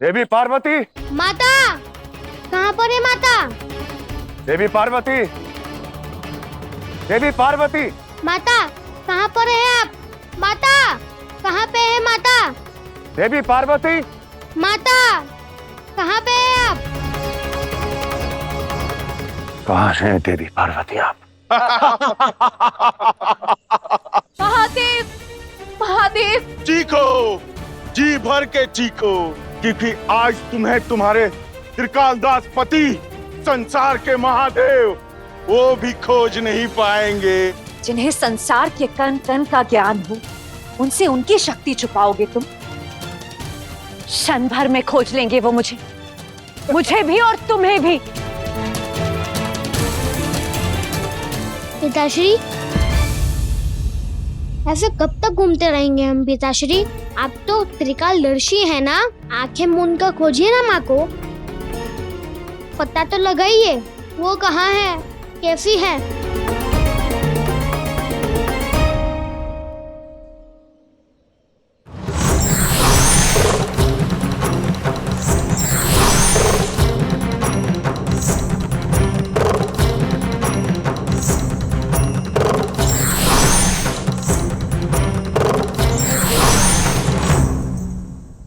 देवी पार्वती। माता, कहाँ पर है माता? देवी पार्वती, देवी पार्वती। माता, कहाँ पर है आप? माता, कहाँ पे है माता? देवी पार्वती। माता, कहाँ पे है आप? कहाँ हैं देवी पार्वती आप? महादेव, महादेव। चीखो, जी भर के चीखो, क्योंकि आज तुम्हें तुम्हारे त्रिकालदास पति संसार के महादेव वो भी खोज नहीं पाएंगे। जिन्हें संसार के कण कण का ज्ञान हो, उनसे उनकी शक्ति छुपाओगे तुम? क्षण भर में खोज लेंगे वो मुझे भी और तुम्हें भी। पिताश्री, ऐसे कब तक घूमते रहेंगे हम पिताश्री? आप तो त्रिकालदर्शी है ना, आंखें मूंद कर खोजिए ना माँ को। पता तो लगाइए वो कहाँ है, कैसी है।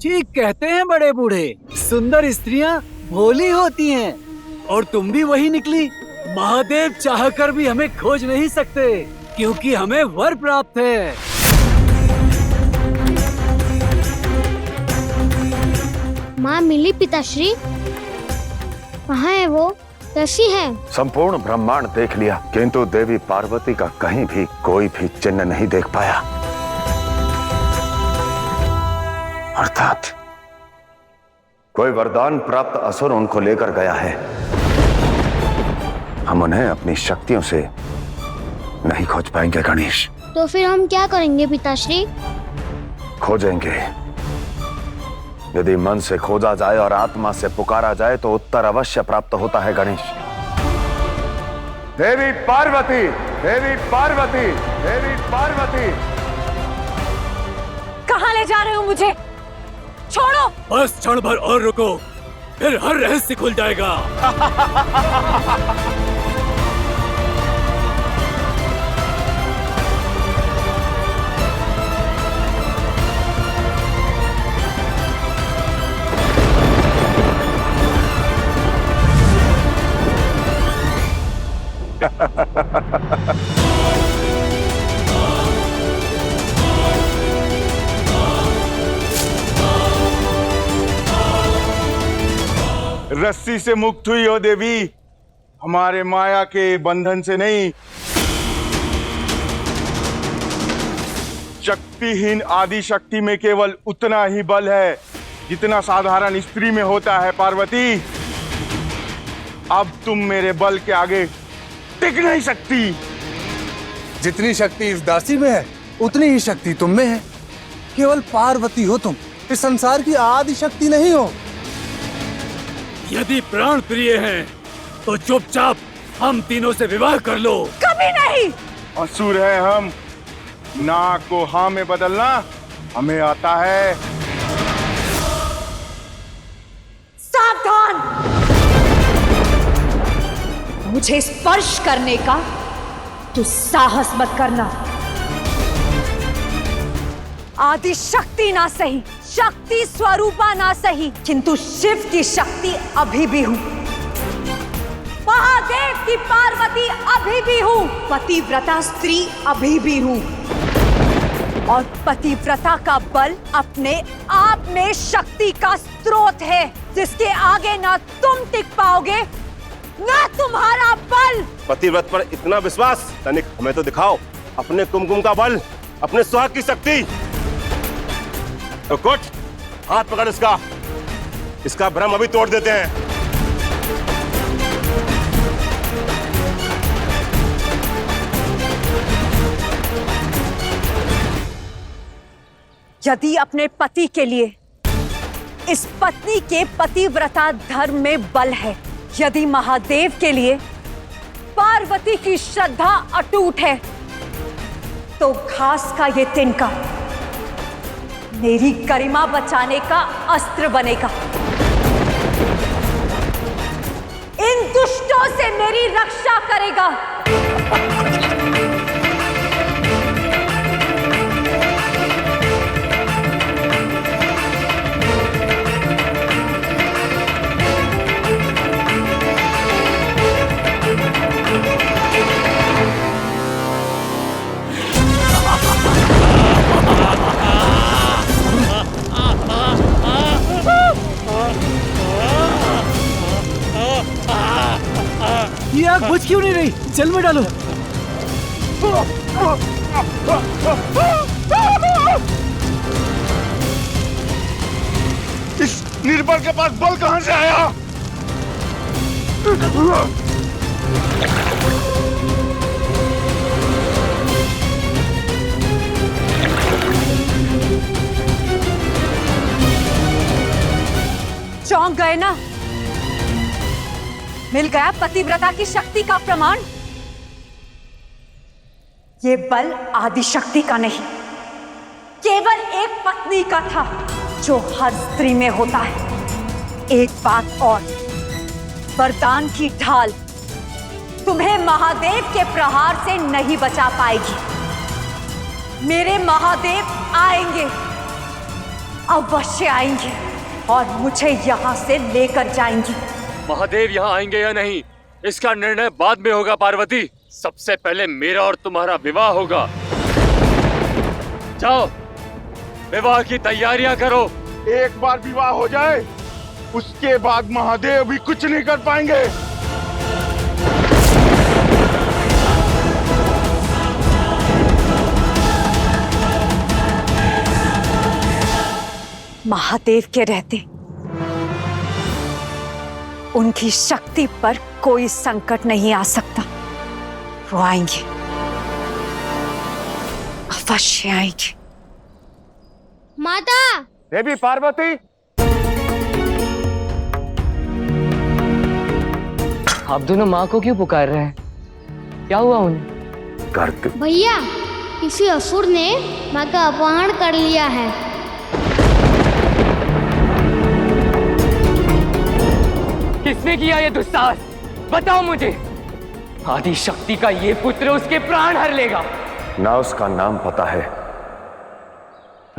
ठीक कहते हैं बड़े बूढ़े, सुंदर स्त्रियां भोली होती हैं। और तुम भी वही निकली। महादेव चाहकर भी हमें खोज नहीं सकते, क्योंकि हमें वर प्राप्त है। माँ मिली पिताश्री? कहाँ है वो, कैसी है? संपूर्ण ब्रह्मांड देख लिया, किंतु देवी पार्वती का कहीं भी कोई भी चिन्ह नहीं देख पाया। अर्थात कोई वरदान प्राप्त असुर उनको लेकर गया है। हम उन्हें अपनी शक्तियों से नहीं खोज पाएंगे गणेश। तो फिर हम क्या करेंगे पिताश्री? खोजेंगे। यदि मन से खोजा जाए और आत्मा से पुकारा जाए तो उत्तर अवश्य प्राप्त होता है गणेश। देवी पार्वती, देवी पार्वती, देवी पार्वती। कहाँ ले जा रहे हो मुझे? छोड़ो। बस क्षण भर और रुको, फिर हर रहस्य खुल जाएगा। रस्सी से मुक्त हुई हो देवी, हमारे माया के बंधन से नहीं। शक्तिहीन आदि शक्ति में केवल उतना ही बल है जितना साधारण स्त्री में होता है पार्वती। अब तुम मेरे बल के आगे टिक नहीं सकती। जितनी शक्ति इस दासी में है, उतनी ही शक्ति तुम में है। केवल पार्वती हो तुम, इस संसार की आदि शक्ति नहीं हो। यदि प्राण प्रिय हैं, तो चुपचाप हम तीनों से विवाह कर लो। कभी नहीं। असुर है हम, ना को हाँ में बदलना हमें आता है। सावधान, मुझे स्पर्श करने का तू साहस मत करना। आदि शक्ति ना सही, शक्ति स्वरूपा ना सही, किंतु शिव की शक्ति अभी भी हूं। महादेव की पार्वती अभी भी हूं। पतिव्रता स्त्री अभी भी हूं। और पतिव्रता का बल अपने आप में शक्ति का स्रोत है, जिसके आगे ना तुम टिक पाओगे ना तुम्हारा बल। पतिव्रत पर इतना विश्वास? तनिक हमें तो दिखाओ अपने कुमकुम का बल, अपने सुहाग की शक्ति। तो कुट, हाथ पकड़ इसका भ्रम अभी तोड़ देते हैं। यदि अपने पति के लिए इस पत्नी के पतिव्रता धर्म में बल है, यदि महादेव के लिए पार्वती की श्रद्धा अटूट है, तो घास का ये तिनका मेरी गरिमा बचाने का अस्त्र बनेगा। इन दुष्टों से मेरी रक्षा करेगा। ये आग बुझ क्यों नहीं रही? जल में डालो। इस निर्बल के पास बल कहां से आया? चौंक गए ना? मिल गया पतिव्रता की शक्ति का प्रमाण। ये बल आदि शक्ति का नहीं, केवल एक पत्नी का था जो हर स्त्री में होता है। एक बात और, वरदान की ढाल तुम्हें महादेव के प्रहार से नहीं बचा पाएगी। मेरे महादेव आएंगे, अवश्य आएंगे और मुझे यहां से लेकर जाएंगे। महादेव यहाँ आएंगे या नहीं, इसका निर्णय बाद में होगा पार्वती। सबसे पहले मेरा और तुम्हारा विवाह होगा। जाओ, विवाह की तैयारियां करो। एक बार विवाह हो जाए, उसके बाद महादेव भी कुछ नहीं कर पाएंगे। महादेव के रहते उनकी शक्ति पर कोई संकट नहीं आ सकता। वो आएंगे, अवश्य आएंगे। माता, देवी पार्वती, आप दोनों माँ को क्यों पुकार रहे हैं? क्या हुआ उन्हें? कार्तिक भैया, किसी असुर ने माँ का अपहरण कर लिया है। किसने किया ये दुस्साहस? बताओ मुझे। आदि शक्ति का ये पुत्र उसके प्राण हर लेगा। ना उसका नाम पता है,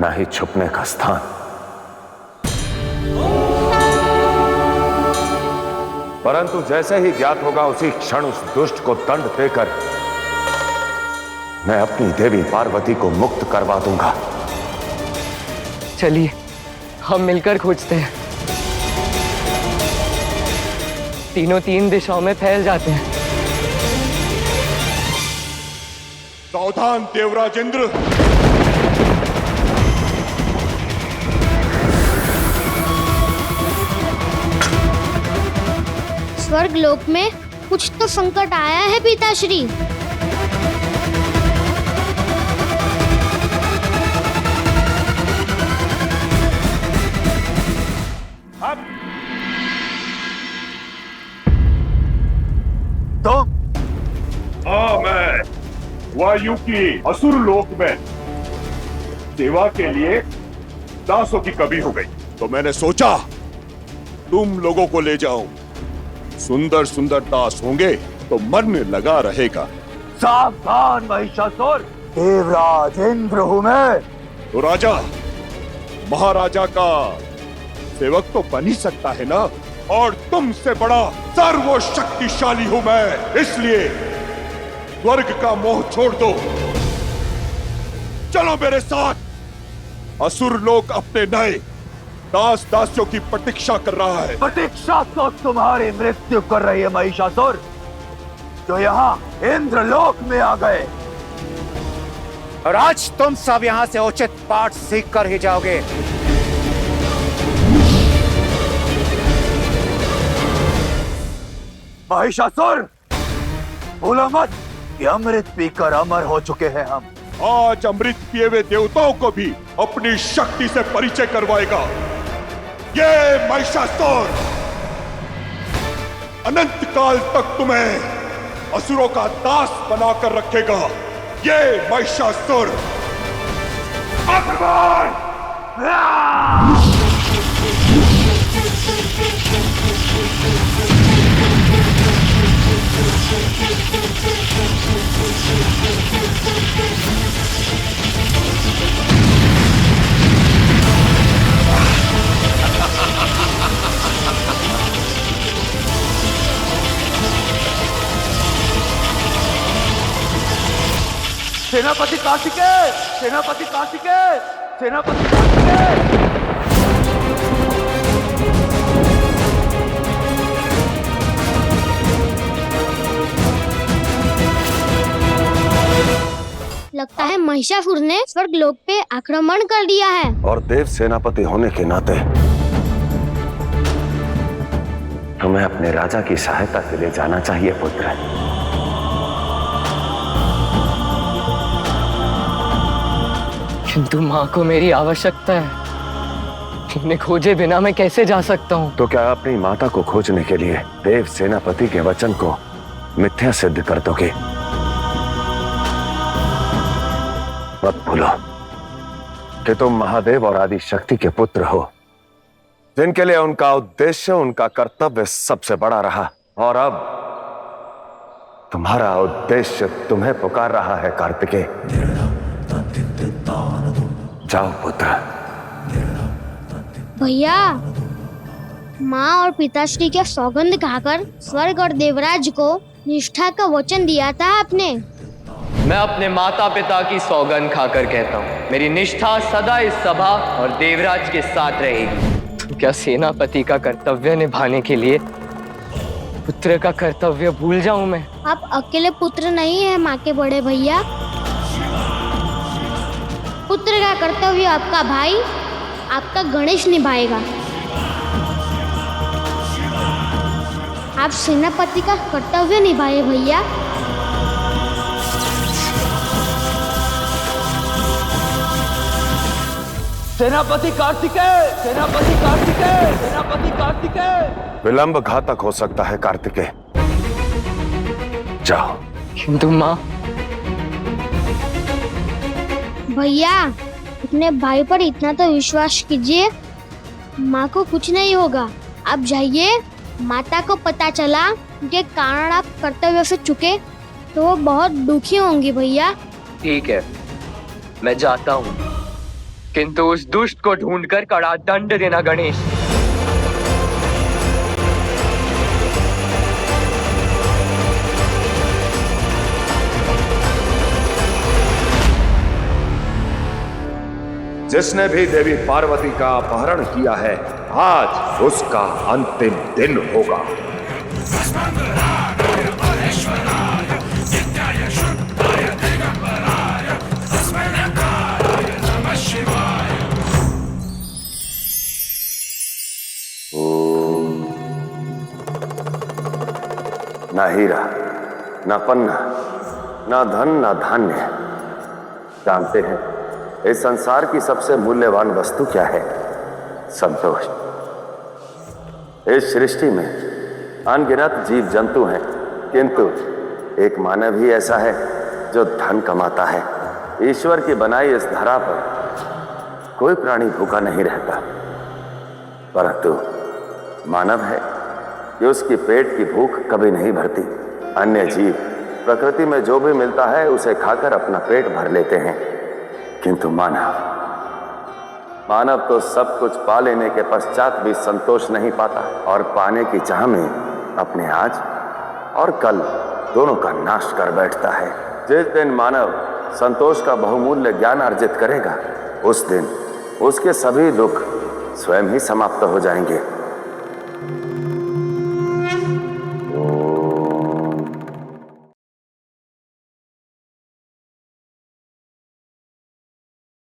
ना ही छुपने का स्थान। परंतु जैसे ही ज्ञात होगा, उसी क्षण उस दुष्ट को दंड देकर मैं अपनी देवी पार्वती को मुक्त करवा दूंगा। चलिए, हम मिलकर खोजते हैं। तीनों तीन दिशाओं में फैल जाते हैं। सावधान देवराज इंद्र। स्वर्ग लोक में कुछ तो संकट आया है पिताश्री। मैं वायु की असुर लोक में सेवा के लिए दासों की कमी हो गई, तो मैंने सोचा तुम लोगों को ले जाऊं। सुंदर सुंदर दास होंगे तो मन लगा रहेगा। सावधान महिषासुर, देवराज इंद्र हूं मैं। तो राजा, महाराजा का सेवक तो बन ही सकता है ना, और तुमसे बड़ा सर्वशक्तिशाली हूं मैं। इसलिए स्वर्ग का मोह छोड़ दो, चलो मेरे साथ। असुर लोक अपने नए दास दासियों की प्रतीक्षा कर रहा है। प्रतीक्षा तो तुम्हारी मृत्यु कर रही है महिषासुर, जो यहाँ इंद्रलोक में आ गए। और आज तुम सब यहाँ से उचित पाठ सीख कर ही जाओगे। महिषासुर, भूलो मत कि अमृत पीकर अमर हो चुके हैं हम। आज अमृत पिए हुए देवताओं को भी अपनी शक्ति से परिचय करवाएगा। ये महिषासुर अनंत काल तक तुम्हें असुरों का दास बनाकर रखेगा। ये महिषासुर। आक्रमण! सेनापति कार्तिकेय, सेनापति कार्तिकेय, सेनापति कार्तिकेय। लगता है महिषासुर ने स्वर्ग लोक पे आक्रमण कर दिया है। और देव सेनापति होने के नाते तुम्हें अपने राजा की सहायता के लिए जाना चाहिए पुत्र। किंतु माँ को मेरी आवश्यकता है। उन्हें खोजे बिना मैं कैसे जा सकता हूँ? तो क्या अपनी माता को खोजने के लिए देव सेनापति के वचन को मिथ्या सिद्ध कर दोगे? मत भूलो कि तुम महादेव और आदि शक्ति के पुत्र हो, जिनके लिए उनका उद्देश्य, उनका कर्तव्य सबसे बड़ा रहा। और अब तुम्हारा उद्देश्य तुम्हें पुकार रहा है कार्तिकेय। जाओ पुत्र। भैया, माँ और पिताश्री के सौगंध खाकर स्वर्ग और देवराज को निष्ठा का वचन दिया था आपने। मैं अपने माता पिता की सौगंध खाकर कहता हूँ, मेरी निष्ठा सदा इस सभा और देवराज के साथ रहेगी। तो क्या सेनापति का कर्तव्य निभाने के लिए पुत्र का कर्तव्य भूल जाऊं मैं? आप अकेले पुत्र नहीं है माँ के बड़े भैया। पुत्र का कर्तव्य आपका भाई, आपका गणेश निभाएगा। आप सेनापति का कर्तव्य निभाए भैया। सेनापति कार्तिकेय, सेनापति कार्तिकेय, सेनापति कार्तिकेय। विलंब घातक हो सकता है कार्तिकेय। जाओ। किंतु माँ। भैया, अपने भाई पर इतना तो विश्वास कीजिए, माँ को कुछ नहीं होगा। आप जाइए। माता को पता चला के कारण आप कर्तव्य से चुके तो वो बहुत दुखी होंगी भैया। ठीक है, मैं जाता हूँ, किंतु उस दुष्ट को ढूंढकर कड़ा दंड देना गणेश। जिसने भी देवी पार्वती का अपहरण किया है, आज उसका अंतिम दिन होगा। ना हीरा, ना पन्ना, ना धन, ना धान्य। जानते हैं इस संसार की सबसे मूल्यवान वस्तु क्या है? संतोष। इस सृष्टि में अनगिनत जीव जंतु हैं, किंतु एक मानव ही ऐसा है जो धन कमाता है। ईश्वर की बनाई इस धरा पर कोई प्राणी भूखा नहीं रहता, परंतु मानव है कि उसकी पेट की भूख कभी नहीं भरती। अन्य जीव प्रकृति में जो भी मिलता है उसे खाकर अपना पेट भर लेते हैं, किंतु मानव तो सब कुछ पा लेने के पश्चात भी संतोष नहीं पाता और पाने की चाह में अपने आज और कल दोनों का नाश कर बैठता है। जिस दिन मानव संतोष का बहुमूल्य ज्ञान अर्जित करेगा, उस दिन उसके सभी दुख स्वयं ही समाप्त हो जाएंगे।